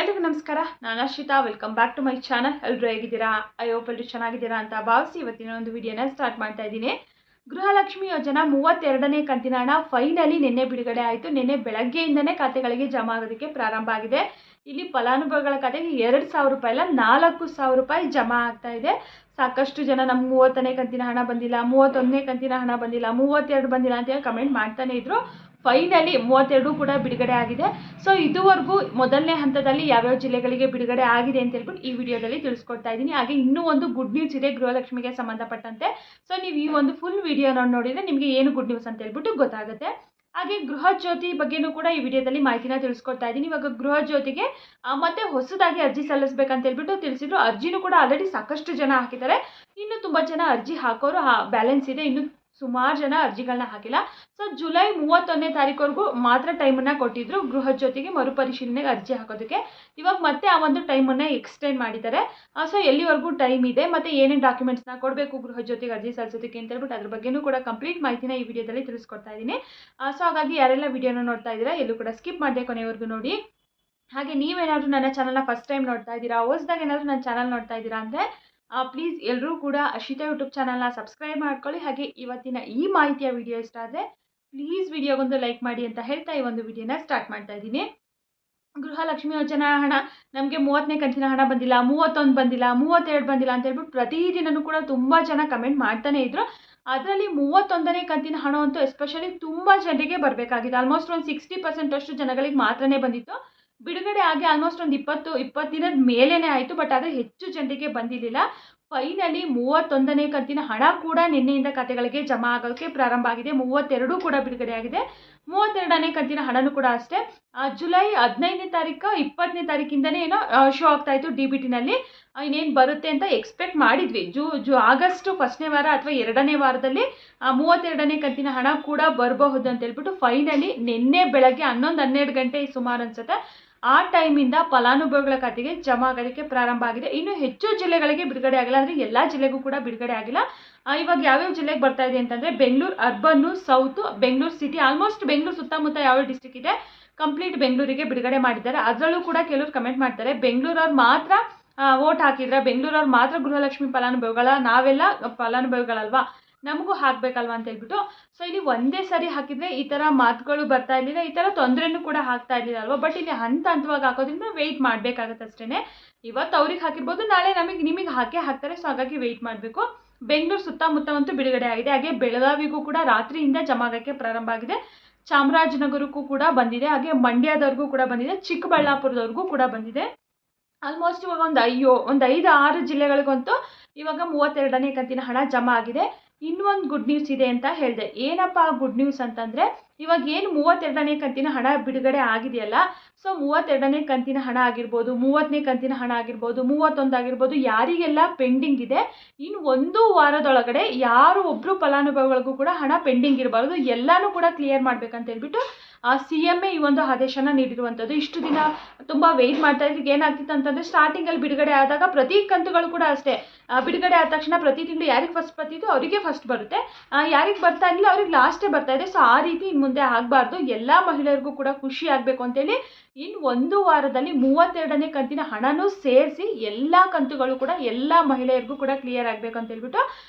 ಎಲ್ರಿಗೂ ನಮಸ್ಕಾರ. ನಾನು Ashwitha. Welcome back to my channel. ಎಲ್ಲರೂ ಹೇಗಿದ್ದೀರಾ? ಐ ಹೋಪ್ ಎಲ್ಲರೂ ಚೆನ್ನಾಗಿದ್ದೀರಾ ಅಂತ ಭಾವಿಸಿ ಇವತ್ತಿನ ಒಂದು ವಿಡಿಯೋನ ಸ್ಟಾರ್ಟ್ ಮಾಡ್ತಾ ಇದ್ದೀನಿ. ಗೃಹಲಕ್ಷ್ಮಿ ಯೋಜನಾ 32ನೇ ಕಂತಿನ ಹಣ ಫೈನಲಿ ನಿನ್ನೆ ಬಿಡುಗಡೆ ಆಯಿತು. ನಿನ್ನೆ ಬೆಳಗ್ಗೆಯಿಂದನೇ ಖಾತೆಗಳಿಗೆ ಜಮಾ ಆಗೋದಕ್ಕೆ ಪ್ರಾರಂಭ ಆಗಿದೆ. ಇಲ್ಲಿ ಫಲಾನುಭವಿಗಳ ಖಾತೆಗೆ 2,000 ರೂಪಾಯಿ ಅಲ್ಲ 4,000 ರೂಪಾಯಿ ಜಮಾ ಆಗ್ತಾ ಇದೆ. ಸಾಕಷ್ಟು ಜನ ನಮ್ಮ 30ನೇ ಕಂತಿನ ಹಣ ಬಂದಿಲ್ಲ, 31ನೇ ಕಂತಿನ ಹಣ ಬಂದಿಲ್ಲ, 32 ಬಂದಿಲ್ಲ ಅಂತೇಳಿ ಕಮೆಂಟ್ ಮಾಡ್ತಾನೆ ಇದ್ರು. ಫೈನಲಿ 32 ಕೂಡ ಬಿಡುಗಡೆ ಆಗಿದೆ. ಸೊ ಇದುವರೆಗೂ ಮೊದಲನೇ ಹಂತದಲ್ಲಿ ಯಾವ್ಯಾವ ಜಿಲ್ಲೆಗಳಿಗೆ ಬಿಡುಗಡೆ ಆಗಿದೆ ಅಂತ ಹೇಳ್ಬಿಟ್ಟು ಈ ವಿಡಿಯೋದಲ್ಲಿ ತಿಳಿಸ್ಕೊಡ್ತಾ ಇದ್ದೀನಿ. ಹಾಗೆ ಇನ್ನೂ ಒಂದು ಗುಡ್ ನ್ಯೂಸ್ ಇದೆ ಗೃಹಲಕ್ಷ್ಮಿಗೆ ಸಂಬಂಧಪಟ್ಟಂತೆ. ಸೊ ನೀವು ಈ ಒಂದು ಫುಲ್ ವಿಡಿಯೋನ ನೋಡಿದರೆ ನಿಮಗೆ ಏನು ಗುಡ್ ನ್ಯೂಸ್ ಅಂತ ಹೇಳ್ಬಿಟ್ಟು ಗೊತ್ತಾಗುತ್ತೆ. ಹಾಗೆ ಗೃಹ ಜ್ಯೋತಿ ಬಗ್ಗೆನೂ ಕೂಡ ಈ ವಿಡಿಯೋದಲ್ಲಿ ಮಾಹಿತಿನ ತಿಳಿಸ್ಕೊಡ್ತಾ ಇದ್ದೀನಿ. ಇವಾಗ ಗೃಹ ಜ್ಯೋತಿಗೆ ಮತ್ತೆ ಹೊಸದಾಗಿ ಅರ್ಜಿ ಸಲ್ಲಿಸಬೇಕಂತ ಹೇಳ್ಬಿಟ್ಟು ತಿಳಿಸಿದ್ರು. ಅರ್ಜಿನೂ ಕೂಡ ಆಲ್ರೆಡಿ ಸಾಕಷ್ಟು ಜನ ಹಾಕಿದ್ದಾರೆ. ಇನ್ನು ತುಂಬ ಜನ ಅರ್ಜಿ ಹಾಕೋರು ಬ್ಯಾಲೆನ್ಸ್ ಇದೆ. ಇನ್ನು ಸುಮಾರು ಜನ ಅರ್ಜಿಗಳನ್ನ ಹಾಕಿಲ್ಲ. ಸೊ ಜುಲೈ 31ನೇ ತಾರೀಕುವರೆಗೂ ಮಾತ್ರ ಟೈಮನ್ನು ಕೊಟ್ಟಿದ್ರು ಗೃಹ ಜ್ಯೋತಿಗೆ ಮರುಪರಿಶೀಲನೆಗೆ ಅರ್ಜಿ ಹಾಕೋದಕ್ಕೆ. ಇವಾಗ ಮತ್ತೆ ಆ ಒಂದು ಟೈಮನ್ನು ಎಕ್ಸ್ಟೆಂಡ್ ಮಾಡಿದ್ದಾರೆ. ಸೊ ಎಲ್ಲಿವರೆಗೂ ಟೈಮ್ ಇದೆ ಮತ್ತು ಏನೇನು ಡಾಕ್ಯುಮೆಂಟ್ಸ್ನ ಕೊಡಬೇಕು ಗೃಹ ಜ್ಯೋತಿಗೆ ಅರ್ಜಿ ಸಲ್ಲಿಸೋದಕ್ಕೆ ಅಂತ ಹೇಳ್ಬಿಟ್ಟು ಅದ್ರ ಬಗ್ಗೆನೂ ಕೂಡ ಕಂಪ್ಲೀಟ್ ಮಾಹಿತಿನ ಈ ವಿಡಿಯೋದಲ್ಲಿ ತಿಳಿಸ್ಕೊಡ್ತಾ ಇದ್ದೀನಿ. ಸೊ ಹಾಗಾಗಿ ಯಾರೆಲ್ಲ ವಿಡಿಯೋನ ನೋಡ್ತಾ ಇದ್ದೀರಾ ಎಲ್ಲೂ ಕೂಡ ಸ್ಕಿಪ್ ಮಾಡದೆ ಕೊನೆವರೆಗೂ ನೋಡಿ. ಹಾಗೆ ನೀವೇನಾದರೂ ನನ್ನ ಚಾನಲ್ನ ಫಸ್ಟ್ ಟೈಮ್ ನೋಡ್ತಾ ಇದ್ದೀರಾ, ಹೊಸದಾಗ ಏನಾದರೂ ನನ್ನ ಚಾನಲ್ ನೋಡ್ತಾ ಇದ್ದೀರಾ ಅಂದರೆ ಪ್ಲೀಸ್ ಎಲ್ಲರೂ ಕೂಡ ಅಶ್ವಿತಾ ಯೂಟ್ಯೂಬ್ ಚಾನಲ್ನ ಸಬ್ಸ್ಕ್ರೈಬ್ ಮಾಡ್ಕೊಳ್ಳಿ. ಹಾಗೆ ಇವತ್ತಿನ ಈ ಮಾಹಿತಿಯ ವಿಡಿಯೋ ಇಷ್ಟ ಆದರೆ ಪ್ಲೀಸ್ ವಿಡಿಯೋಗೊಂದು ಲೈಕ್ ಮಾಡಿ ಅಂತ ಹೇಳ್ತಾ ಈ ಒಂದು ವಿಡಿಯೋನ ಸ್ಟಾರ್ಟ್ ಮಾಡ್ತಾ ಇದ್ದೀನಿ. ಗೃಹಲಕ್ಷ್ಮಿ ಯೋಜನಾ ಹಣ ನಮಗೆ 30ನೇ ಕಂತಿನ ಹಣ ಬಂದಿಲ್ಲ, 31 ಬಂದಿಲ್ಲ, 32 ಬಂದಿಲ್ಲ ಅಂತ ಹೇಳ್ಬಿಟ್ಟು ಪ್ರತಿದಿನವೂ ಕೂಡ ತುಂಬ ಜನ ಕಮೆಂಟ್ ಮಾಡ್ತಾನೆ ಇದ್ರು. ಅದರಲ್ಲಿ 31ನೇ ಕಂತಿನ ಹಣ ಅಂತೂ ಎಸ್ಪೆಷಲಿ ತುಂಬ ಜನರಿಗೆ ಬರಬೇಕಾಗಿದೆ. ಆಲ್ಮೋಸ್ಟ್ ಒಂದು 60% ಅಷ್ಟು ಜನಗಳಿಗೆ ಮಾತ್ರನೇ ಬಂದಿತ್ತು. ಬಿಡುಗಡೆ ಆಗಿ ಆಲ್ಮೋಸ್ಟ್ ಒಂದು 20 ದಿನದ ಮೇಲೇ ಆಯಿತು. ಬಟ್ ಆದರೆ ಹೆಚ್ಚು ಜನರಿಗೆ ಬಂದಿರಲಿಲ್ಲ. ಫೈನಲಿ 31ನೇ ಕಂತಿನ ಹಣ ಕೂಡ ನಿನ್ನೆಯಿಂದ ಖಾತೆಗಳಿಗೆ ಜಮಾ ಆಗೋಕ್ಕೆ ಪ್ರಾರಂಭ ಆಗಿದೆ. 32 ಕೂಡ ಬಿಡುಗಡೆ ಆಗಿದೆ. 32ನೇ ಕಂತಿನ ಹಣನೂ ಕೂಡ ಅಷ್ಟೇ ಜುಲೈ 15ನೇ ತಾರೀಕು 20ನೇ ತಾರೀಕಿಂದನೇ ಏನೋ ಶೋ ಆಗ್ತಾ ಇತ್ತು DBTನಲ್ಲಿ. ಇನ್ನೇನು ಬರುತ್ತೆ ಅಂತ ಎಕ್ಸ್ಪೆಕ್ಟ್ ಮಾಡಿದ್ವಿ. ಆಗಸ್ಟ್ ಫಸ್ಟ್ನೇ ವಾರ ಅಥವಾ 2ನೇ ವಾರದಲ್ಲಿ 32ನೇ ಕಂತಿನ ಹಣ ಕೂಡ ಬರಬಹುದು ಅಂತ ಹೇಳ್ಬಿಟ್ಟು ಫೈನಲಿ ನಿನ್ನೆ ಬೆಳಗ್ಗೆ 11-12 ಗಂಟೆ ಸುಮಾರು ಅನ್ಸುತ್ತೆ ಆ ಟೈಮಿಂದ ಫಲಾನುಭವಿಗಳ ಖಾತೆಗೆ ಜಮಾ ಆಗೋದಕ್ಕೆ ಪ್ರಾರಂಭ ಆಗಿದೆ. ಇನ್ನು ಹೆಚ್ಚು ಜಿಲ್ಲೆಗಳಿಗೆ ಬಿಡುಗಡೆ ಆಗಿಲ್ಲ, ಅಂದರೆ ಎಲ್ಲ ಜಿಲ್ಲೆಗೂ ಕೂಡ ಬಿಡುಗಡೆ ಆಗಿಲ್ಲ. ಇವಾಗ ಯಾವ್ಯಾವ ಜಿಲ್ಲೆಗೆ ಬರ್ತಾ ಇದೆ ಅಂತಂದರೆ Bengaluru urban, south, Bengaluru city, almost Bengaluru ಸುತ್ತಮುತ್ತ ಯಾವ್ಯಾವ ಡಿಸ್ಟ್ರಿಕ್ಟ್ ಇದೆ ಕಂಪ್ಲೀಟ್ ಬೆಂಗಳೂರಿಗೆ ಬಿಡುಗಡೆ ಮಾಡಿದ್ದಾರೆ. ಅದರಲ್ಲೂ ಕೂಡ ಕೆಲವರು ಕಮೆಂಟ್ ಮಾಡ್ತಾರೆ ಬೆಂಗಳೂರವ್ರು ಮಾತ್ರ ವೋಟ್ ಹಾಕಿದ್ರೆ, ಬೆಂಗಳೂರವ್ರು ಮಾತ್ರ ಗೃಹಲಕ್ಷ್ಮಿ ಫಲಾನುಭವಿಗಳ, ನಾವೆಲ್ಲ ಫಲಾನುಭವಿಗಳಲ್ವಾ, ನಮಗೂ ಹಾಕಬೇಕಲ್ವಾ ಅಂತ ಹೇಳ್ಬಿಟ್ಟು. ಸೊ ಇಲ್ಲಿ ಒಂದೇ ಸರಿ ಹಾಕಿದರೆ ಈ ಥರ ಮಾತುಗಳು ಬರ್ತಾ ಇರಲಿಲ್ಲ, ಈ ಥರ ತೊಂದರೆನೂ ಕೂಡ ಆಗ್ತಾ ಇರಲಿಲ್ಲ ಅಲ್ವಾ. ಬಟ್ ಇಲ್ಲಿ ಹಂತವಾಗಿ ಹಾಕೋದ್ರಿಂದ ವೆಯ್ಟ್ ಮಾಡಬೇಕಾಗತ್ತೆ ಅಷ್ಟೇ. ಇವತ್ತು ಅವ್ರಿಗೆ ಹಾಕಿರ್ಬೋದು, ನಾಳೆ ನಿಮಗೆ ಹಾಕ್ತಾರೆ. ಸೊ ಹಾಗಾಗಿ ವೆಯ್ಟ್ ಮಾಡಬೇಕು. ಬೆಂಗಳೂರು ಸುತ್ತಮುತ್ತವಂತೂ ಬಿಡುಗಡೆ ಆಗಿದೆ. ಹಾಗೆ ಬೆಳಗಾವಿಗೂ ಕೂಡ ರಾತ್ರಿಯಿಂದ ಜಮಾ ಆಗೋಕ್ಕೆ ಪ್ರಾರಂಭ ಆಗಿದೆ. ಚಾಮರಾಜನಗರಕ್ಕೂ ಕೂಡ ಬಂದಿದೆ. ಹಾಗೆ ಮಂಡ್ಯದವ್ರಿಗೂ ಕೂಡ ಬಂದಿದೆ. ಚಿಕ್ಕಬಳ್ಳಾಪುರದವ್ರಿಗೂ ಕೂಡ ಬಂದಿದೆ. ಆಲ್ಮೋಸ್ಟ್ ಇವಾಗ ಒಂದು 5-6 ಜಿಲ್ಲೆಗಳಿಗಂತೂ ಇವಾಗ 32ನೇ ಕಂತಿನ ಹಣ ಜಮಾ ಆಗಿದೆ. ಇನ್ನೊಂದು ಗುಡ್ ನ್ಯೂಸ್ ಇದೆ ಅಂತ ಹೇಳಿದೆ. ಏನಪ್ಪ ಆ ಗುಡ್ ನ್ಯೂಸ್ ಅಂತಂದರೆ ಇವಾಗ ಏನು 32ನೇ ಕಂತಿನ ಹಣ ಬಿಡುಗಡೆ ಆಗಿದೆಯಲ್ಲ, ಸೊ 32ನೇ ಕಂತಿನ ಹಣ ಆಗಿರ್ಬೋದು, 30ನೇ ಕಂತಿನ ಹಣ ಆಗಿರ್ಬೋದು, 31 ಆಗಿರ್ಬೋದು, ಯಾರಿಗೆಲ್ಲ ಪೆಂಡಿಂಗ್ ಇದೆ ಇನ್ನು 1 ವಾರದೊಳಗಡೆ ಯಾರು ಒಬ್ಬರು ಫಲಾನುಭವಿಗಳಿಗೂ ಕೂಡ ಹಣ ಪೆಂಡಿಂಗ್ ಇರಬಾರ್ದು, ಎಲ್ಲನೂ ಕೂಡ ಕ್ಲಿಯರ್ ಮಾಡಬೇಕಂತ ಹೇಳ್ಬಿಟ್ಟು CM ಈ ಒಂದು ಆದೇಶನ ನೀಡಿರುವಂಥದ್ದು. ಇಷ್ಟು ದಿನ ತುಂಬ ವೆಯ್ಟ್ ಮಾಡ್ತಾ ಇದ್ರಿಗೆ ಏನಾಗ್ತಿತ್ತು ಅಂತಂದರೆ ಸ್ಟಾರ್ಟಿಂಗಲ್ಲಿ ಬಿಡುಗಡೆ ಆದಾಗ ಪ್ರತಿ ಕಂತುಗಳು ಕೂಡ ಅಷ್ಟೇ ಬಿಡುಗಡೆ ಆದ ತಕ್ಷಣ ಪ್ರತಿ ತಿಂಗಳು ಯಾರಿಗೆ ಫಸ್ಟ್ ಬರ್ತಿತ್ತು ಅವರಿಗೆ ಫಸ್ಟ್ ಬರುತ್ತೆ, ಯಾರಿಗೆ ಬರ್ತಾ ಇರಲಿಲ್ಲ ಅವ್ರಿಗೆ ಲಾಸ್ಟೇ ಬರ್ತಾ ಇದೆ. ಸೊ ಆ ರೀತಿ ಇನ್ನು ಮುಂದೆ ಆಗಬಾರ್ದು, ಎಲ್ಲ ಮಹಿಳೆಯರಿಗೂ ಕೂಡ ಖುಷಿ ಆಗಬೇಕು ಅಂತೇಳಿ ಇನ್ನು 1 ವಾರದಲ್ಲಿ 32ನೇ ಕಂತಿನ ಹಣನೂ ಸೇರಿಸಿ ಎಲ್ಲ ಕಂತುಗಳು ಕೂಡ ಎಲ್ಲ ಮಹಿಳೆಯರಿಗೂ ಕೂಡ ಕ್ಲಿಯರ್ ಆಗಬೇಕು ಅಂತ ಹೇಳ್ಬಿಟ್ಟು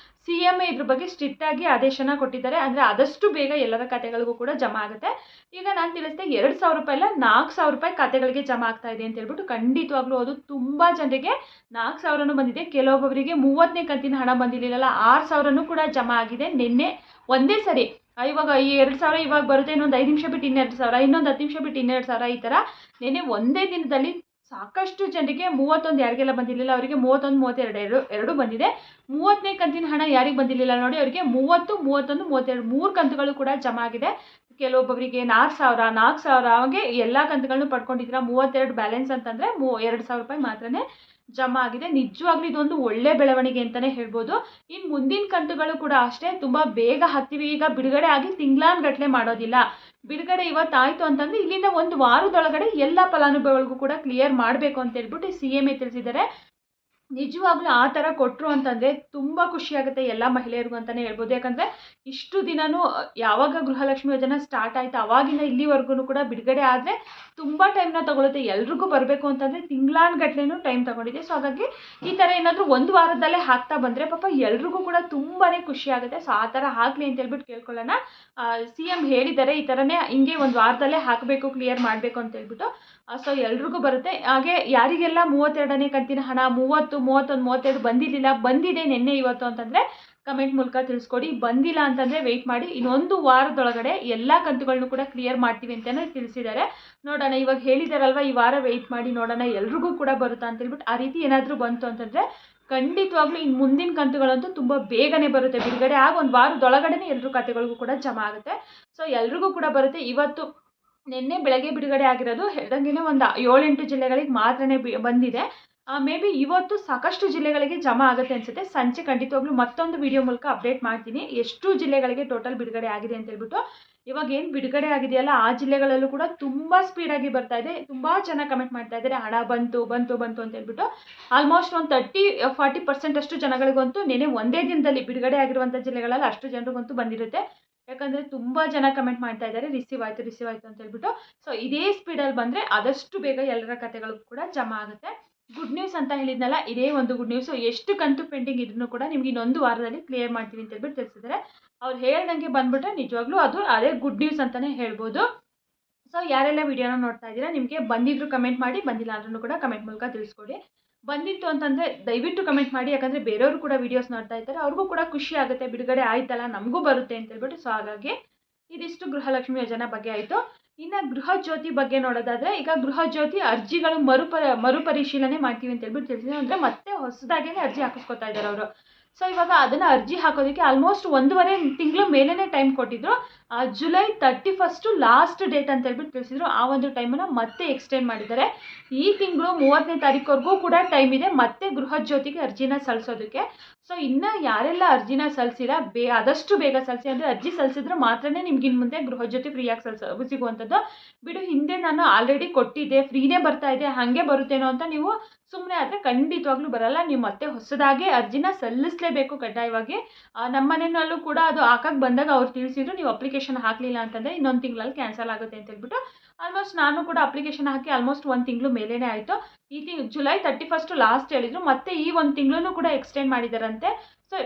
CM ಇದ್ರ ಬಗ್ಗೆ ಸ್ಟ್ರಿಕ್ಟ್ ಆಗಿ ಆದೇಶನ ಕೊಟ್ಟಿದ್ದಾರೆ. ಅಂದರೆ ಆದಷ್ಟು ಬೇಗ ಎಲ್ಲರ ಖಾತೆಗಳಿಗೂ ಕೂಡ ಜಮಾ ಆಗುತ್ತೆ. ಈಗ ನಾನು ತಿಳಿಸಿದೆ 2,000 ರೂಪಾಯಿ ಇಲ್ಲ 4,000 ರೂಪಾಯಿ ಖಾತೆಗಳಿಗೆ ಜಮಾ ಆಗ್ತಾ ಇದೆ ಅಂತ ಹೇಳ್ಬಿಟ್ಟು ಖಂಡಿತವಾಗ್ಲೂ ಅದು ತುಂಬ ಜನರಿಗೆ 4,000 ಬಂದಿದೆ. ಕೆಲವೊಬ್ಬರಿಗೆ 30ನೇ ಕಂತಿನ ಹಣ ಬಂದಿರಲಿಲ್ಲ, 6,000 ಕೂಡ ಜಮಾ ಆಗಿದೆ ನಿನ್ನೆ ಒಂದೇ ಸರಿ. ಇವಾಗ ಈ 2,000 ಇವಾಗ ಬರುತ್ತೆ, ಇನ್ನೊಂದು 5 ನಿಮಿಷ ಬಿಟ್ಟು 2,000, ಇನ್ನೊಂದು 10 ನಿಮಿಷ ಬಿಟ್ಟು 2,000, ಈ ಥರ ನಿನ್ನೆ ಒಂದೇ ದಿನದಲ್ಲಿ ಸಾಕಷ್ಟು ಜನರಿಗೆ 31 ಯಾರಿಗೆಲ್ಲ ಬಂದಿರಲಿಲ್ಲ ಅವರಿಗೆ 31, 32 ಎರಡು ಬಂದಿದೆ. 30ನೇ ಕಂತಿನ ಹಣ ಯಾರಿಗೆ ಬಂದಿರಲಿಲ್ಲ ನೋಡಿ ಅವರಿಗೆ 30, 31, 32 3 ಕಂತುಗಳು ಕೂಡ ಜಮಾ ಆಗಿದೆ. ಕೆಲವೊಬ್ಬರಿಗೆ 4,000 ಹಾಗೆ ಎಲ್ಲ ಕಂತುಗಳನ್ನು ಪಡ್ಕೊಂಡಿದ್ದೀರಾ. 32 ಬ್ಯಾಲೆನ್ಸ್ ಅಂತಂದರೆ 2,000 ರೂಪಾಯಿ ಮಾತ್ರನೇ ಜಮಾ ಆಗಿದೆ. ನಿಜವಾಗ್ಲೂ ಇದೊಂದು ಒಳ್ಳೆ ಬೆಳವಣಿಗೆ ಅಂತಲೇ ಹೇಳ್ಬೋದು. ಇನ್ನು ಮುಂದಿನ ಕಂತುಗಳು ಕೂಡ ಅಷ್ಟೇ ತುಂಬ ಬೇಗ ಹಾಕ್ತೀವಿ. ಈಗ ಬಿಡುಗಡೆ ಆಗಿ ತಿಂಗಳಾನ್ಗಟ್ಟಲೆ ಮಾಡೋದಿಲ್ಲ. ಬಿಡುಗಡೆ ಇವತ್ತಾಯಿತು ಅಂತಂದರೆ ಇಲ್ಲಿಂದ 1 ವಾರದೊಳಗಡೆ ಎಲ್ಲ ಫಲಾನುಭವಿಗಳಿಗೂ ಕೂಡ ಕ್ಲಿಯರ್ ಮಾಡಬೇಕು ಅಂತ ಹೇಳ್ಬಿಟ್ಟು CM ತಿಳಿಸಿದ್ದಾರೆ. ನಿಜವಾಗ್ಲೂ ಆ ಥರ ಕೊಟ್ಟರು ಅಂತಂದರೆ ತುಂಬ ಖುಷಿಯಾಗುತ್ತೆ ಎಲ್ಲ ಮಹಿಳೆಯರಿಗೂ ಅಂತಲೇ ಹೇಳ್ಬೋದು. ಯಾಕಂದರೆ ಇಷ್ಟು ದಿನವೂ ಯಾವಾಗ ಗೃಹಲಕ್ಷ್ಮಿ ಯೋಜನೆ ಸ್ಟಾರ್ಟ್ ಆಯಿತು ಆವಾಗಿಂದ ಇಲ್ಲಿವರೆಗೂ ಕೂಡ ಬಿಡುಗಡೆ ಆದರೆ ತುಂಬ ಟೈಮ್ನ ತೊಗೊಳುತ್ತೆ. ಎಲ್ರಿಗೂ ಬರಬೇಕು ಅಂತಂದರೆ ತಿಂಗಳಾನುಗಟ್ಲೆನೂ ಟೈಮ್ ತೊಗೊಂಡಿದೆ. ಸೊ ಹಾಗಾಗಿ ಈ ಥರ ಏನಾದರೂ ಒಂದು ವಾರದಲ್ಲೇ ಹಾಕ್ತಾ ಬಂದರೆ ಪಾಪ ಎಲ್ರಿಗೂ ಕೂಡ ತುಂಬಾ ಖುಷಿಯಾಗುತ್ತೆ. ಸೊ ಆ ಥರ ಹಾಕಲಿ ಅಂತ ಹೇಳ್ಬಿಟ್ಟು ಕೇಳ್ಕೊಳ್ಳೋಣ. CM ಹೇಳಿದ್ದಾರೆ ಈ ಥರನೇ ಹಿಂಗೆ ಒಂದು ವಾರದಲ್ಲೇ ಹಾಕಬೇಕು, ಕ್ಲಿಯರ್ ಮಾಡಬೇಕು ಅಂತ ಹೇಳ್ಬಿಟ್ಟು. ಸೊ ಎಲ್ರಿಗೂ ಬರುತ್ತೆ. ಹಾಗೆ ಯಾರಿಗೆಲ್ಲ 32ನೇ ಕಂತಿನ ಹಣ 30, 31, 32 ಬಂದಿರಲಿಲ್ಲ, ಬಂದಿದೆ ನಿನ್ನೆ ಇವತ್ತು ಅಂತಂದರೆ ಕಮೆಂಟ್ ಮೂಲಕ ತಿಳಿಸ್ಕೊಡಿ. ಬಂದಿಲ್ಲ ಅಂತಂದರೆ ವೆಯ್ಟ್ ಮಾಡಿ, ಇನ್ನೊಂದು ವಾರದೊಳಗಡೆ ಎಲ್ಲ ಕಂತುಗಳನ್ನು ಕೂಡ ಕ್ಲಿಯರ್ ಮಾಡ್ತೀವಿ ಅಂತಲೇ ತಿಳಿಸಿದ್ದಾರೆ. ನೋಡೋಣ, ಇವಾಗ ಹೇಳಿದಾರಲ್ವ ಈ ವಾರ ವೆಯ್ಟ್ ಮಾಡಿ ನೋಡೋಣ ಎಲ್ರಿಗೂ ಕೂಡ ಬರುತ್ತಾ ಅಂತ ಹೇಳ್ಬಿಟ್ಟು. ಆ ರೀತಿ ಏನಾದರೂ ಬಂತು ಅಂತಂದರೆ ಖಂಡಿತವಾಗ್ಲೂ ಇನ್ನು ಮುಂದಿನ ಕಂತುಗಳಂತೂ ತುಂಬ ಬೇಗನೆ ಬರುತ್ತೆ. ಬಿಡುಗಡೆ ಆಗಿ ಒಂದು ವಾರದೊಳಗಡೆ ಎಲ್ಲರೂ ಖಾತೆಗಳಿಗೂ ಕೂಡ ಜಮಾ ಆಗುತ್ತೆ. ಸೊ ಎಲ್ರಿಗೂ ಕೂಡ ಬರುತ್ತೆ. ಇವತ್ತು ನಿನ್ನೆ ಬೆಳಗ್ಗೆ ಬಿಡುಗಡೆ ಆಗಿರೋದು ಹೇಳ್ದಂಗೆ ಒಂದು 7-8 ಜಿಲ್ಲೆಗಳಿಗೆ ಮಾತ್ರನೇ ಬಂದಿದೆ. ಮೇ ಬಿ ಇವತ್ತು ಸಾಕಷ್ಟು ಜಿಲ್ಲೆಗಳಿಗೆ ಜಮಾ ಆಗುತ್ತೆ ಅನಿಸುತ್ತೆ. ಸಂಜೆ ಖಂಡಿತವಾಗ್ಲೂ ಮತ್ತೊಂದು ವಿಡಿಯೋ ಮೂಲಕ ಅಪ್ಡೇಟ್ ಮಾಡ್ತೀನಿ ಎಷ್ಟು ಜಿಲ್ಲೆಗಳಿಗೆ ಟೋಟಲ್ ಬಿಡುಗಡೆ ಆಗಿದೆ ಅಂತ ಹೇಳ್ಬಿಟ್ಟು. ಇವಾಗ ಏನು ಬಿಡುಗಡೆ ಆಗಿದೆಯಲ್ಲ ಆ ಜಿಲ್ಲೆಗಳಲ್ಲೂ ಕೂಡ ತುಂಬ ಸ್ಪೀಡಾಗಿ ಬರ್ತಾ ಇದೆ. ತುಂಬ ಚೆನ್ನಾಗಿ ಕಮೆಂಟ್ ಮಾಡ್ತಾ ಇದ್ದಾರೆ, ಹಣ ಬಂತು ಬಂತು ಬಂತು ಅಂತ ಹೇಳ್ಬಿಟ್ಟು. ಆಲ್ಮೋಸ್ಟ್ ಒಂದು 30-40% ಅಷ್ಟು ಜನಗಳಿಗಂತೂ ನೆನೆ ಒಂದೇ ದಿನದಲ್ಲಿ ಬಿಡುಗಡೆ ಆಗಿರುವಂಥ ಜಿಲ್ಲೆಗಳಲ್ಲಿ ಅಷ್ಟು ಜನರಿಗಂತೂ ಬಂದಿರುತ್ತೆ. ಯಾಕಂದರೆ ತುಂಬ ಜನ ಕಮೆಂಟ್ ಮಾಡ್ತಾ ಇದ್ದಾರೆ ರಿಸೀವ್ ಆಯಿತು ಅಂತ ಹೇಳ್ಬಿಟ್ಟು. ಸೊ ಇದೇ ಸ್ಪೀಡಲ್ಲಿ ಬಂದರೆ ಆದಷ್ಟು ಬೇಗ ಎಲ್ಲರ ಕಥೆಗಳಿಗೂ ಕೂಡ ಜಮಾ ಆಗುತ್ತೆ. ಗುಡ್ ನ್ಯೂಸ್ ಅಂತ ಹೇಳಿದ್ನಲ್ಲ, ಇದೇ ಒಂದು ಗುಡ್ ನ್ಯೂಸು. ಎಷ್ಟು ಕಂತು ಪೆಂಡಿಂಗ್ ಇದ್ರೂ ಕೂಡ ನಿಮ್ಗೆ ಇನ್ನೊಂದು ವಾರದಲ್ಲಿ ಕ್ಲಿಯರ್ ಮಾಡ್ತೀವಿ ಅಂತ ಹೇಳ್ಬಿಟ್ಟು ತಿಳಿಸಿದ್ದಾರೆ. ಅವ್ರು ಹೇಳ್ದಂಗೆ ಬಂದ್ಬಿಟ್ರೆ ನಿಜವಾಗ್ಲೂ ಅದೇ ಗುಡ್ ನ್ಯೂಸ್ ಅಂತಲೇ ಹೇಳ್ಬೋದು. ಸೊ ಯಾರೆಲ್ಲ ವಿಡಿಯೋನ ನೋಡ್ತಾ ಇದ್ದೀರಾ, ನಿಮಗೆ ಬಂದಿದ್ರು ಕಮೆಂಟ್ ಮಾಡಿ, ಬಂದಿಲ್ಲ ಅಂದ್ರೂ ಕೂಡ ಕಮೆಂಟ್ ಮೂಲಕ ತಿಳಿಸ್ಕೊಡಿ. ಬಂದಿತ್ತು ಅಂತಂದರೆ ದಯವಿಟ್ಟು ಕಮೆಂಟ್ ಮಾಡಿ, ಯಾಕಂದರೆ ಬೇರೆಯವರು ಕೂಡ ವೀಡಿಯೋಸ್ ನೋಡ್ತಾ ಇರ್ತಾರೆ, ಅವ್ರಿಗೂ ಕೂಡ ಖುಷಿ ಆಗುತ್ತೆ, ಬಿಡುಗಡೆ ಆಯ್ತಲ್ಲ ನಮಗೂ ಬರುತ್ತೆ ಅಂತ ಹೇಳ್ಬಿಟ್ಟು. ಸೊ ಹಾಗಾಗಿ ಇದಿಷ್ಟು ಗೃಹಲಕ್ಷ್ಮಿ ಯೋಜನೆ ಬಗ್ಗೆ ಆಯಿತು. ಇನ್ನು ಗೃಹ ಜ್ಯೋತಿ ಬಗ್ಗೆ ನೋಡೋದಾದರೆ, ಈಗ ಗೃಹ ಜ್ಯೋತಿ ಅರ್ಜಿಗಳು ಮರುಪರಿಶೀಲನೆ ಮಾಡ್ತೀವಿ ಅಂತ ಹೇಳ್ಬಿಟ್ಟು ತಿಳಿಸಿದ್ರು. ಅಂದರೆ ಮತ್ತೆ ಹೊಸದಾಗೇ ಅರ್ಜಿ ಹಾಕಿಸ್ಕೊತಾ ಇದ್ದಾರೆ ಅವರು. ಸೊ ಇವಾಗ ಅದನ್ನು ಅರ್ಜಿ ಹಾಕೋದಕ್ಕೆ ಆಲ್ಮೋಸ್ಟ್ 1.5 ತಿಂಗಳ ಮೇಲೇ ಟೈಮ್ ಕೊಟ್ಟಿದ್ರು. ಜುಲೈ 31 ಲಾಸ್ಟ್ ಡೇಟ್ ಅಂತ ಹೇಳ್ಬಿಟ್ಟು ತಿಳಿಸಿದ್ರು. ಆ ಒಂದು ಟೈಮನ್ನು ಮತ್ತೆ ಎಕ್ಸ್ಟೆಂಡ್ ಮಾಡಿದ್ದಾರೆ. ಈ ತಿಂಗಳು 30ನೇ ತಾರೀಕುವರೆಗೂ ಕೂಡ ಟೈಮ್ ಇದೆ ಮತ್ತೆ ಗೃಹ ಜ್ಯೋತಿಗೆ ಅರ್ಜಿನ ಸಲ್ಲಿಸೋದಕ್ಕೆ. ಸೊ ಇನ್ನು ಯಾರೆಲ್ಲ ಅರ್ಜಿನ ಸಲ್ಲಿಸಿಲ್ಲ ಆದಷ್ಟು ಬೇಗ ಸಲ್ಲಿಸಿ. ಅಂದರೆ ಅರ್ಜಿ ಸಲ್ಲಿಸಿದ್ರೆ ಮಾತ್ರನೇ ನಿಮ್ಗೆ ಇನ್ನು ಮುಂದೆ ಗೃಹ ಜ್ಯೋತಿ ಫ್ರೀಯಾಗಿ ಸಿಗುವಂಥದ್ದು. ಬಿಡು, ಹಿಂದೆ ನಾನು ಆಲ್ರೆಡಿ ಕೊಟ್ಟಿದ್ದೆ, ಫ್ರೀನೇ ಬರ್ತಾ ಇದೆ, ಹಾಗೆ ಬರುತ್ತೇನೋ ಅಂತ ನೀವು ಸುಮ್ಮನೆ ಆದರೆ ಖಂಡಿತವಾಗ್ಲೂ ಬರಲ್ಲ. ನೀವು ಮತ್ತೆ ಹೊಸದಾಗಿ ಅರ್ಜಿನ ಸಲ್ಲಿಸಲೇಬೇಕು ಕಡ್ಡಾಯವಾಗಿ. ನಮ್ಮ ಮನೆಯಲ್ಲೂ ಕೂಡ ಅದು ಹಾಕಕ್ಕೆ ಬಂದಾಗ ಅವ್ರು ತಿಳಿಸಿದ್ರು, ನೀವು ಅಪ್ಲಿಕೇಶನ್ ಹಾಕಲಿಲ್ಲ ಅಂತಂದರೆ ಇನ್ನೊಂದು ತಿಂಗಳಲ್ಲಿ ಕ್ಯಾನ್ಸಲ್ ಆಗುತ್ತೆ ಅಂತ ಹೇಳ್ಬಿಟ್ಟು. ಆಲ್ಮೋಸ್ಟ್ ನಾನು ಕೂಡ ಅಪ್ಲಿಕೇಶನ್ ಹಾಕಿ ಆಲ್ಮೋಸ್ಟ್ 1 ತಿಂಗಳು ಮೇಲೇ ಆಯಿತು. ಜುಲೈ 31 ಲಾಸ್ಟ್ ಹೇಳಿದ್ರು, ಮತ್ತೆ ಈ 1 ತಿಂಗಳೂ ಕೂಡ ಎಕ್ಸ್ಟೆಂಡ್ ಮಾಡಿದಾರಂತೆ. ಸೊ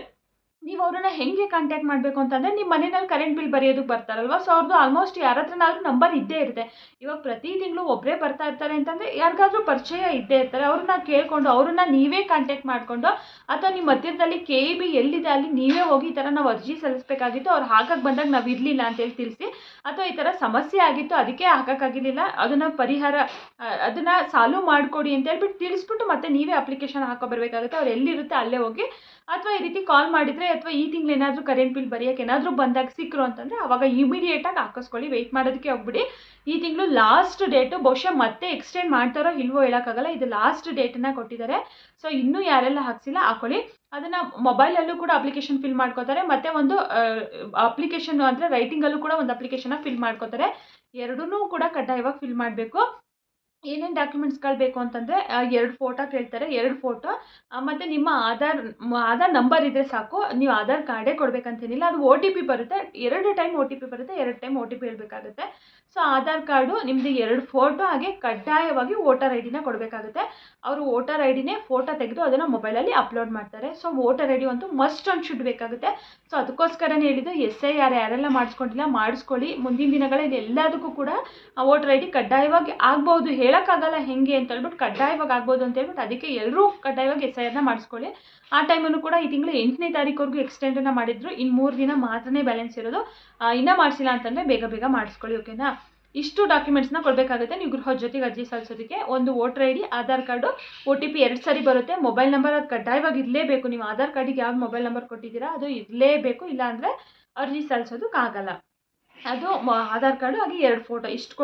ನೀವು ಅವ್ರನ್ನ ಹೆಂಗೆ ಕಾಂಟ್ಯಾಕ್ಟ್ ಮಾಡಬೇಕು ಅಂತಂದರೆ, ನಿಮ್ಮ ಮನೆಯಲ್ಲಿ ಕರೆಂಟ್ ಬಿಲ್ ಬರೆಯೋದಕ್ಕೆ ಬರ್ತಾರಲ್ವ, ಸೊ ಅವ್ರದ್ದು ಆಲ್ಮೋಸ್ಟ್ ಯಾರ ಹತ್ರನಾದ್ರೂ ನಂಬರ್ ಇದ್ದೇ ಇರುತ್ತೆ. ಇವಾಗ ಪ್ರತಿ ತಿಂಗಳು ಒಬ್ಬರೇ ಬರ್ತಾ ಇರ್ತಾರೆ ಅಂತಂದರೆ ಯಾರಿಗಾದ್ರೂ ಪರಿಚಯ ಇದ್ದೇ ಇರ್ತಾರೆ. ಅವ್ರನ್ನ ಕೇಳಿಕೊಂಡು ಅವ್ರನ್ನ ನೀವೇ ಕಾಂಟ್ಯಾಕ್ಟ್ ಮಾಡಿಕೊಂಡು, ಅಥವಾ ನಿಮ್ಮ ಹತ್ತಿರದಲ್ಲಿ KEB ಎಲ್ಲಿದೆ ಅಲ್ಲಿ ನೀವೇ ಹೋಗಿ ಈ ಥರ ನಾವು ಅರ್ಜಿ ಸಲ್ಲಿಸಬೇಕಾಗಿತ್ತು, ಅವ್ರು ಹಾಕಕ್ಕೆ ಬಂದಾಗ ನಾವು ಇರಲಿಲ್ಲ ಅಂತೇಳಿ ತಿಳಿಸಿ, ಅಥವಾ ಈ ಥರ ಸಮಸ್ಯೆ ಆಗಿತ್ತು ಅದಕ್ಕೆ ಹಾಕೋಕ್ಕಾಗಿರಲಿಲ್ಲ, ಅದನ್ನು ಸಾಲ್ವ್ ಮಾಡಿಕೊಡಿ ಅಂತ ಹೇಳ್ಬಿಟ್ಟು ತಿಳಿಸ್ಬಿಟ್ಟು ಮತ್ತೆ ನೀವೇ ಅಪ್ಲಿಕೇಶನ್ ಹಾಕೋ ಅವ್ರು ಎಲ್ಲಿರುತ್ತೆ ಅಲ್ಲೇ ಹೋಗಿ. ಅಥವಾ ಈ ರೀತಿ ಕಾಲ್ ಮಾಡಿದರೆ, ಅಥವಾ ಈ ತಿಂಗಳು ಏನಾದರೂ ಕರೆಂಟ್ ಬಿಲ್ ಬರೆಯೋಕೆ ಏನಾದರೂ ಬಂದಾಗ ಸಿಕ್ಕರು ಅಂತಂದರೆ ಅವಾಗ ಇಮಿಡಿಯೇಟಾಗಿ ಹಾಕಿಸ್ಕೊಳ್ಳಿ, ವೆಯ್ಟ್ ಮಾಡೋದಕ್ಕೆ ಹೋಗ್ಬಿಡಿ. ಈ ತಿಂಗಳು ಲಾಸ್ಟ್ ಡೇಟು, ಬಹುಶಃ ಮತ್ತೆ ಎಕ್ಸ್ಟೆಂಡ್ ಮಾಡ್ತಾರೋ ಇಲ್ವೋ ಹೇಳೋಕ್ಕಾಗಲ್ಲ, ಇದು ಲಾಸ್ಟ್ ಡೇಟನ್ನು ಕೊಟ್ಟಿದ್ದಾರೆ. ಸೊ ಇನ್ನೂ ಯಾರೆಲ್ಲ ಹಾಕ್ಸಿಲ್ಲ ಹಾಕೊಳ್ಳಿ. ಅದನ್ನು ಮೊಬೈಲಲ್ಲೂ ಕೂಡ ಅಪ್ಲಿಕೇಶನ್ ಫಿಲ್ ಮಾಡ್ಕೋತಾರೆ, ಮತ್ತು ಒಂದು ಅಪ್ಲಿಕೇಶನ್ ಅಂದರೆ ರೈಟಿಂಗಲ್ಲೂ ಕೂಡ ಒಂದು ಅಪ್ಲಿಕೇಶನ್ನ ಫಿಲ್ ಮಾಡ್ಕೋತಾರೆ. ಎರಡನ್ನೂ ಕೂಡ ಕಡ್ಡಾಯವಾಗಿ ಫಿಲ್ ಮಾಡಬೇಕು. ಏನೇನು ಡಾಕ್ಯುಮೆಂಟ್ಸ್ಗಳು ಬೇಕು ಅಂತಂದರೆ 2 ಫೋಟೋ ಕೇಳ್ತಾರೆ, 2 ಫೋಟೋ ಮತ್ತು ನಿಮ್ಮ ಆಧಾರ್ ನಂಬರ್ ಇದ್ದರೆ ಸಾಕು. ನೀವು ಆಧಾರ್ ಕಾರ್ಡೇ ಕೊಡಬೇಕಂತೇನಿಲ್ಲ, ಅದು OTP ಬರುತ್ತೆ, 2 ಟೈಮ್ OTP ಬರುತ್ತೆ, 2 ಟೈಮ್ OTP ಹೇಳಬೇಕಾಗುತ್ತೆ. ಸೊ ಆಧಾರ್ ಕಾರ್ಡು ನಿಮ್ಮದು 2 ಫೋಟೋ, ಹಾಗೆ ಕಡ್ಡಾಯವಾಗಿ ವೋಟರ್ ID ಕೊಡಬೇಕಾಗುತ್ತೆ. ಅವರು ವೋಟರ್ ಐಡಿನೇ ಫೋಟೋ ತೆಗೆದು ಅದನ್ನು ಮೊಬೈಲಲ್ಲಿ ಅಪ್ಲೋಡ್ ಮಾಡ್ತಾರೆ. ಸೊ ವೋಟರ್ ID ಅಂತೂ ಮಸ್ಟ್ ಆ್ಯಂಡ್ ಶುಡ್ ಬೇಕಾಗುತ್ತೆ. ಸೊ ಅದಕ್ಕೋಸ್ಕರನೇ ಹೇಳಿದ್ದು, SIR ಯಾರೆಲ್ಲ ಮಾಡಿಸ್ಕೊಂಡಿಲ್ಲ ಮಾಡಿಸ್ಕೊಳ್ಳಿ. ಮುಂದಿನ ದಿನಗಳಲ್ಲಿ ಎಲ್ಲದಕ್ಕೂ ಕೂಡ ವೋಟರ್ ID ಕಡ್ಡಾಯವಾಗಿ ಆಗ್ಬೋದು, ಹೇಳೋಕ್ಕಾಗಲ್ಲ ಹೆಂಗೆ ಅಂತ ಹೇಳ್ಬಿಟ್ಟು, ಕಡ್ಡಾಯವಾಗಿ ಆಗ್ಬೋದು ಅಂತ ಹೇಳ್ಬಿಟ್ಟು ಅದಕ್ಕೆ ಎಲ್ಲರೂ ಕಡ್ಡಾಯವಾಗಿ SIRನ ಮಾಡಿಸ್ಕೊಳ್ಳಿ. ಆ ಟೈಮನ್ನು ಕೂಡ ಈ ತಿಂಗಳು 8ನೇ ತಾರೀಕುವರೆಗೂ ಎಕ್ಸ್ಟೆಂಡನ್ನು ಮಾಡಿದ್ರು. ಇನ್ನು 3 ದಿನ ಮಾತ್ರನೇ ಬ್ಯಾಲೆನ್ಸ್ ಇರೋದು. ಇನ್ನೂ ಮಾಡಿಸಿಲ್ಲ ಅಂತಂದರೆ ಬೇಗ ಮಾಡಿಸ್ಕೊಳ್ಳಿ, ಓಕೆನಾ. ಇಷ್ಟು ಡಾಕ್ಯುಮೆಂಟ್ಸ್ನ ಕೊಡಬೇಕಾಗುತ್ತೆ ನೀವು ಗೃಹ ಜ್ಯೋತಿಗೆ ಅರ್ಜಿ ಸಲ್ಲಿಸೋದಕ್ಕೆ. ಒಂದು voter ID, Aadhaar card, OTP 2 ಸರಿ ಬರುತ್ತೆ. ಮೊಬೈಲ್ ನಂಬರ್ ಅದು ಕಡ್ಡಾಯವಾಗಿ ಇರಲೇಬೇಕು. ನೀವು ಆಧಾರ್ ಕಾರ್ಡಿಗೆ ಯಾವ್ದು ಮೊಬೈಲ್ ನಂಬರ್ ಕೊಟ್ಟಿದ್ದೀರಾ ಅದು ಇರಲೇಬೇಕು, ಇಲ್ಲಾಂದರೆ ಅರ್ಜಿ ಸಲ್ಲಿಸೋದಕ್ಕಾಗಲ್ಲ. ಅದು ಆಧಾರ್ ಕಾರ್ಡು ಹಾಗೆ 2 ಫೋಟೋ ಇಷ್ಟು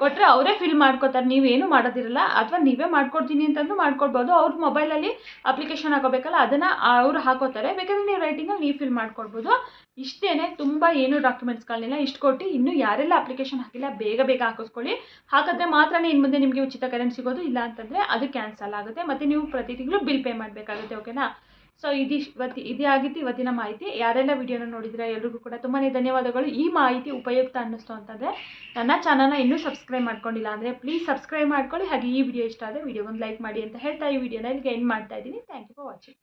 ಕೊಟ್ಟರೆ ಅವರೇ ಫಿಲ್ ಮಾಡ್ಕೋತಾರೆ. ನೀವೇನು ಮಾಡೋದಿರಲ್ಲ. ಅಥವಾ ನೀವೇ ಮಾಡ್ಕೊಡ್ತೀನಿ ಅಂತಂದು ಮಾಡ್ಕೊಡ್ಬೋದು. ಅವ್ರ ಮೊಬೈಲಲ್ಲಿ ಅಪ್ಲಿಕೇಶನ್ ಹಾಕೋಬೇಕಲ್ಲ, ಅದನ್ನು ಅವರು ಹಾಕೋತಾರೆ. ಬೇಕಾದ್ರೆ ನೀವು ರೈಟಿಂಗಲ್ಲಿ ನೀವು ಫಿಲ್ ಮಾಡ್ಕೊಡ್ಬೋದು. ಇಷ್ಟೇ, ತುಂಬ ಏನು ಡಾಕ್ಯುಮೆಂಟ್ಸ್ಗಳನ್ನೆಲ್ಲ ಇಷ್ಟು ಕೊಟ್ಟು. ಇನ್ನು ಯಾರೆಲ್ಲ ಅಪ್ಲಿಕೇಶನ್ ಹಾಕಿಲ್ಲ ಬೇಗ ಹಾಕಿಸ್ಕೊಳ್ಳಿ. ಹಾಕಿದ್ರೆ ಮಾತ್ರ ಇನ್ನು ಮುಂದೆ ನಿಮಗೆ ಉಚಿತ ಕರೆಂಟ್ ಸಿಗೋದು. ಇಲ್ಲ ಅಂತಂದರೆ ಅದು ಕ್ಯಾನ್ಸಲ್ ಆಗುತ್ತೆ. ಮತ್ತು ನೀವು ಪ್ರತಿ ತಿಂಗಳು ಬಿಲ್ ಪೇ ಮಾಡಬೇಕಾಗುತ್ತೆ. ಓಕೆನಾ? ಸೊ ಇದೇ ಆಗಿತ್ತು ಇವತ್ತಿನ ಮಾಹಿತಿ. ಯಾರೆಲ್ಲ ವಿಡಿಯೋನ ನೋಡಿದ್ರೆ ಎಲ್ರಿಗೂ ಕೂಡ ತುಂಬಾ ಧನ್ಯವಾದಗಳು. ಈ ಮಾಹಿತಿ ಉಪಯುಕ್ತ ಅನ್ನಿಸ್ತು ಅಂತಂದರೆ ನನ್ನ ಚಾನಲ್ನ ಇನ್ನೂ ಸಬ್ಸ್ಕ್ರೈಬ್ ಮಾಡ್ಕೊಂಡಿಲ್ಲ ಅಂದರೆ ಪ್ಲೀಸ್ ಸಬ್ಸ್ಕ್ರೈಬ್ ಮಾಡ್ಕೊಳ್ಳಿ. ಹಾಗೆ ಈ ವಿಡಿಯೋ ಇಷ್ಟ ಆದರೆ ವಿಡಿಯೋಗೊಂದು ಲೈಕ್ ಮಾಡಿ ಅಂತ ಹೇಳ್ತಾ ಈ ವಿಡಿಯೋನ ಇಲ್ಲಿಗೆ ಎಂಡ್ ಮಾಡ್ತಾ ಇದ್ದೀನಿ. Thank you for watching.